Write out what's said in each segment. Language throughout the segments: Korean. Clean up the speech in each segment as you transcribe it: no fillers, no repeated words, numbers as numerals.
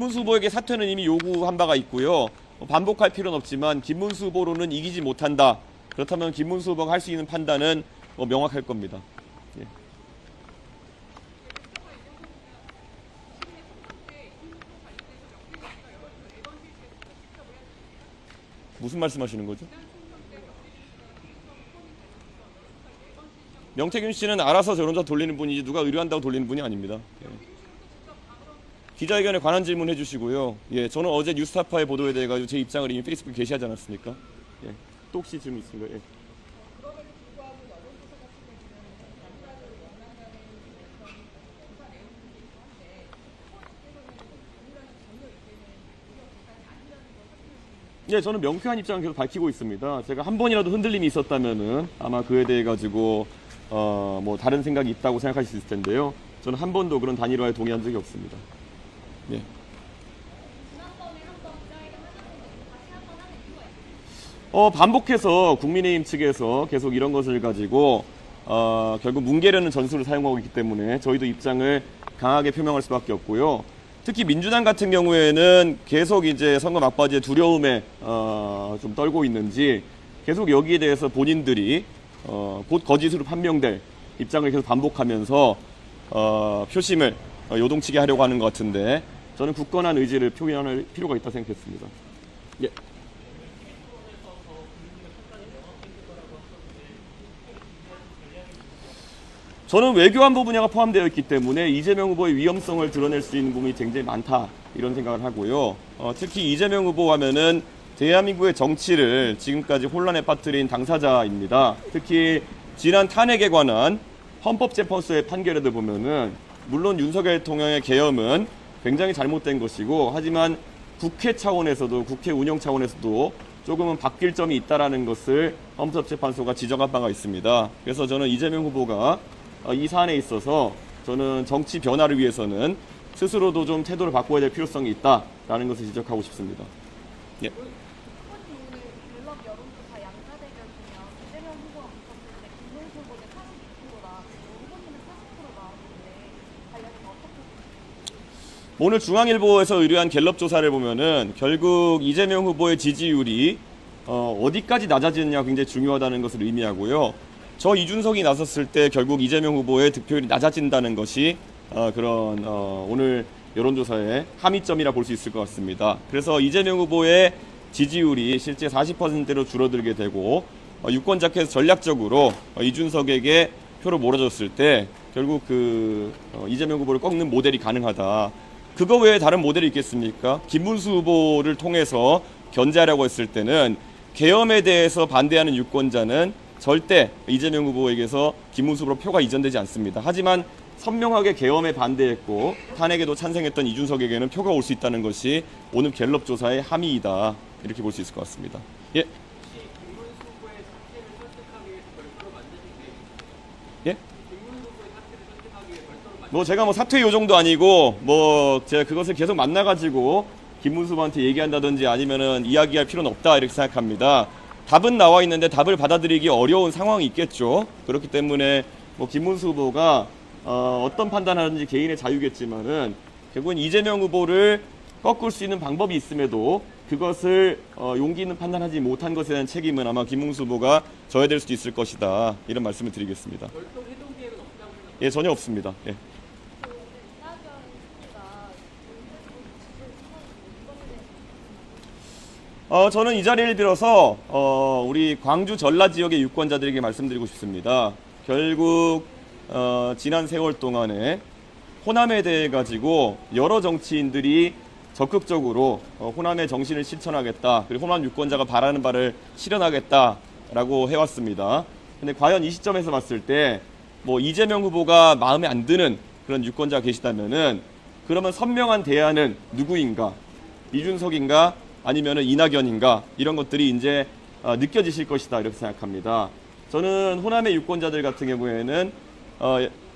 김문수 후보에게 사퇴는 이미 요구한 바가 있고요. 반복할 필요는 없지만 김문수 후보로는 이기지 못한다. 그렇다면 김문수 후보가 할 수 있는 판단은 명확할 겁니다. 예. 무슨 말씀하시는 거죠? 명태균 씨는 알아서 여론조사 돌리는 분이지 누가 의뢰한다고 돌리는 분이 아닙니다. 예. 기자회견에 관한 질문 해주시고요. 예, 저는 어제 뉴스타파의 보도에 대해 가지고 제 입장을 이미 페이스북에 게시하지 않았습니까? 예, 또 혹시 질문 있습니까? 예. 예, 저는 명쾌한 입장을 계속 밝히고 있습니다. 제가 한 번이라도 흔들림이 있었다면은 아마 그에 대해 가지고 뭐 다른 생각이 있다고 생각하실 수 있을 텐데요. 저는 한 번도 그런 단일화에 동의한 적이 없습니다. 예. 반복해서 국민의힘 측에서 계속 이런 것을 가지고 결국 뭉개려는 전술을 사용하고 있기 때문에 저희도 입장을 강하게 표명할 수밖에 없고요. 특히 민주당 같은 경우에는 계속 이제 선거 막바지에 두려움에 좀 떨고 있는지 계속 여기에 대해서 본인들이 곧 거짓으로 판명될 입장을 계속 반복하면서 표심을 요동치게 하려고 하는 것 같은데 저는 굳건한 의지를 표현할 필요가 있다고 생각했습니다. 예. 저는 외교안보 분야가 포함되어 있기 때문에 이재명 후보의 위험성을 드러낼 수 있는 부분이 굉장히 많다 이런 생각을 하고요. 특히 이재명 후보 하면은 대한민국의 정치를 지금까지 혼란에 빠뜨린 당사자입니다. 특히 지난 탄핵에 관한 헌법재판소의 판결에도 보면은 물론 윤석열 대통령의 계엄은 굉장히 잘못된 것이고 하지만 국회 차원에서도 국회 운영 차원에서도 조금은 바뀔 점이 있다라는 것을 헌법재판소가 지적한 바가 있습니다. 그래서 저는 이재명 후보가 이 사안에 있어서 저는 정치 변화를 위해서는 스스로도 좀 태도를 바꿔야 될 필요성이 있다라는 것을 지적하고 싶습니다. 예. 오늘 중앙일보에서 의뢰한 갤럽 조사를 보면은 결국 이재명 후보의 지지율이 어디까지 낮아지느냐 굉장히 중요하다는 것을 의미하고요. 저 이준석이 나섰을 때 결국 이재명 후보의 득표율이 낮아진다는 것이 그런 오늘 여론조사의 함의점이라 볼 수 있을 것 같습니다. 그래서 이재명 후보의 지지율이 실제 40%로 줄어들게 되고 유권자께서 전략적으로 이준석에게 표를 몰아줬을 때 결국 이재명 후보를 꺾는 모델이 가능하다. 그거 외에 다른 모델이 있겠습니까? 김문수 후보를 통해서 견제하려고 했을 때는 계엄에 대해서 반대하는 유권자는 절대 이재명 후보에게서 김문수 후보로 표가 이전되지 않습니다. 하지만 선명하게 계엄에 반대했고 탄핵에도 찬성했던 이준석에게는 표가 올 수 있다는 것이 오늘 갤럽 조사의 함의이다. 이렇게 볼 수 있을 것 같습니다. 예. 예? 뭐 제가 사퇴 요정도 아니고 제가 그것을 계속 만나가지고 김문수 후보한테 얘기한다든지 아니면은 이야기할 필요는 없다 이렇게 생각합니다. 답은 나와 있는데 답을 받아들이기 어려운 상황이 있겠죠. 그렇기 때문에 김문수 후보가 어떤 판단하는지 개인의 자유겠지만은 결국은 이재명 후보를 꺾을 수 있는 방법이 있음에도 그것을 용기 있는 판단하지 못한 것에 대한 책임은 아마 김문수 후보가 져야 될 수도 있을 것이다. 이런 말씀을 드리겠습니다. 예, 전혀 없습니다. 예. 저는 이 자리를 빌어서 우리 광주 전라 지역의 유권자들에게 말씀드리고 싶습니다. 결국 지난 세월 동안에 호남에 대해 가지고 여러 정치인들이 적극적으로 호남의 정신을 실천하겠다. 그리고 호남 유권자가 바라는 바를 실현하겠다라고 해왔습니다. 근데 과연 이 시점에서 봤을 때 이재명 후보가 마음에 안 드는 그런 유권자가 계시다면은 그러면 선명한 대안은 누구인가? 이준석인가? 아니면은 이낙연인가? 이런 것들이 이제 느껴지실 것이다 이렇게 생각합니다. 저는 호남의 유권자들 같은 경우에는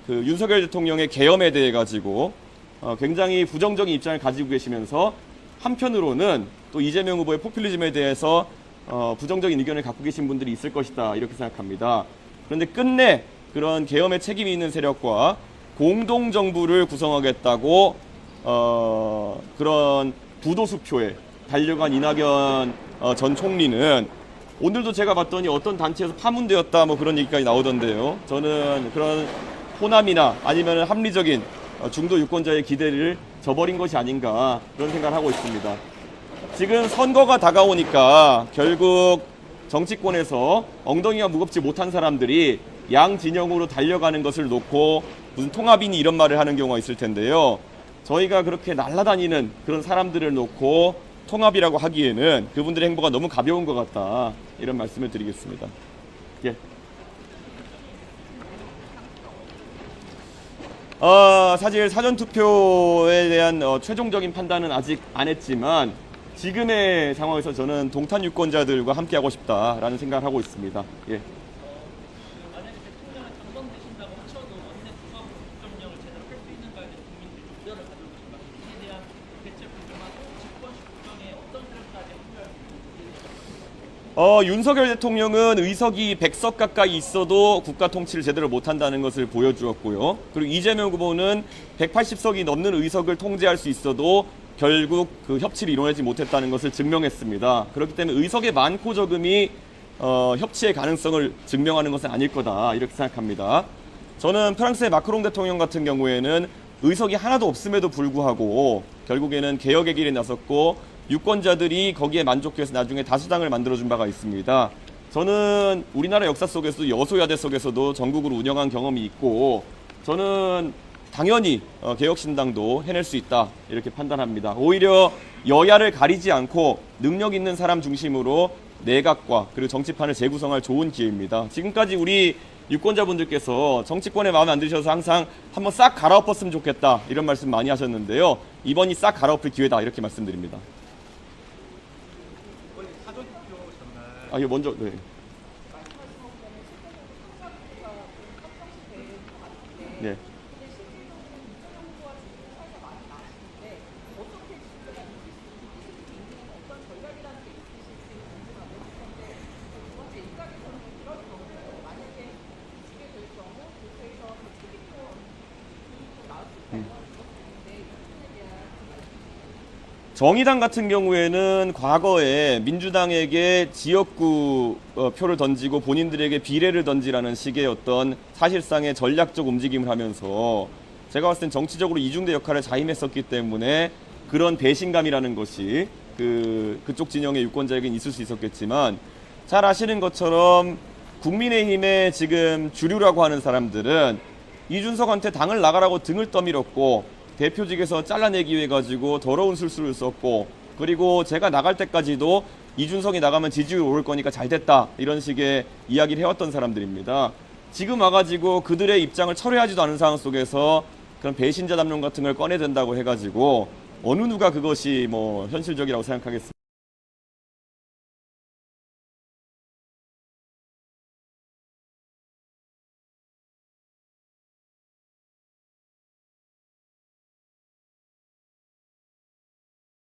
윤석열 대통령의 계엄에 대해 가지고 굉장히 부정적인 입장을 가지고 계시면서 한편으로는 또 이재명 후보의 포퓰리즘에 대해서 부정적인 의견을 갖고 계신 분들이 있을 것이다 이렇게 생각합니다. 그런데 끝내 그런 계엄에 책임이 있는 세력과 공동정부를 구성하겠다고 그런 부도수표에 달려간 이낙연 전 총리는 오늘도 제가 봤더니 어떤 단체에서 파문되었다 뭐 그런 얘기까지 나오던데요. 저는 그런 호남이나 아니면 합리적인 중도 유권자의 기대를 저버린 것이 아닌가 그런 생각을 하고 있습니다. 지금 선거가 다가오니까 결국 정치권에서 엉덩이가 무겁지 못한 사람들이 양 진영으로 달려가는 것을 놓고 무슨 통합이니 이런 말을 하는 경우가 있을 텐데요. 저희가 그렇게 날아다니는 그런 사람들을 놓고 통합이라고 하기에는 그분들의 행보가 너무 가벼운 것 같다. 이런 말씀을 드리겠습니다. 예. 사실 사전투표에 대한 최종적인 판단은 아직 안 했지만 지금의 상황에서 저는 동탄 유권자들과 함께하고 싶다라는 생각을 하고 있습니다. 예. 만약에 대통령을 당선되신다고 하셔도 원내 국가부 국정령을 제대로 할 수 있는가에 대해서 국민들이 우려를 가지고 계십니다. 이에 대한 대책 구조하고 집권식 구정에 어떤 세력까지 합류할 수 있는지. 윤석열 대통령은 의석이 100석 가까이 있어도 국가 통치를 제대로 못한다는 것을 보여주었고요. 그리고 이재명 후보는 180석이 넘는 의석을 통제할 수 있어도 결국 그 협치를 이뤄내지 못했다는 것을 증명했습니다. 그렇기 때문에 의석의 많고 적음이 협치의 가능성을 증명하는 것은 아닐 거다 이렇게 생각합니다. 저는 프랑스의 마크롱 대통령 같은 경우에는 의석이 하나도 없음에도 불구하고 결국에는 개혁의 길에 나섰고 유권자들이 거기에 만족해서 나중에 다수당을 만들어준 바가 있습니다. 저는 우리나라 역사 속에서도 여소야대 속에서도 전국을 운영한 경험이 있고 저는 당연히 개혁신당도 해낼 수 있다 이렇게 판단합니다. 오히려 여야를 가리지 않고 능력 있는 사람 중심으로 내각과 그리고 정치판을 재구성할 좋은 기회입니다. 지금까지 우리 유권자분들께서 정치권에 마음에 안 드셔서 항상 한번 싹 갈아엎었으면 좋겠다 이런 말씀 많이 하셨는데요. 이번이 싹 갈아엎을 기회다 이렇게 말씀드립니다. 이거 먼저 네. 네. 정의당 같은 경우에는 과거에 민주당에게 지역구 표를 던지고 본인들에게 비례를 던지라는 식의 어떤 사실상의 전략적 움직임을 하면서 제가 봤을 땐 정치적으로 이중대 역할을 자임했었기 때문에 그런 배신감이라는 것이 그쪽 진영의 유권자에게는 있을 수 있었겠지만 잘 아시는 것처럼 국민의힘의 지금 주류라고 하는 사람들은 이준석한테 당을 나가라고 등을 떠밀었고 대표직에서 잘라내기 위해 가지고 더러운 술수를 썼고 그리고 제가 나갈 때까지도 이준석이 나가면 지지율 오를 거니까 잘 됐다 이런 식의 이야기를 해왔던 사람들입니다. 지금 와가지고 그들의 입장을 철회하지도 않은 상황 속에서 그런 배신자 담론 같은 걸 꺼내야 된다고 해가지고 어느 누가 그것이 뭐 현실적이라고 생각하겠습니까?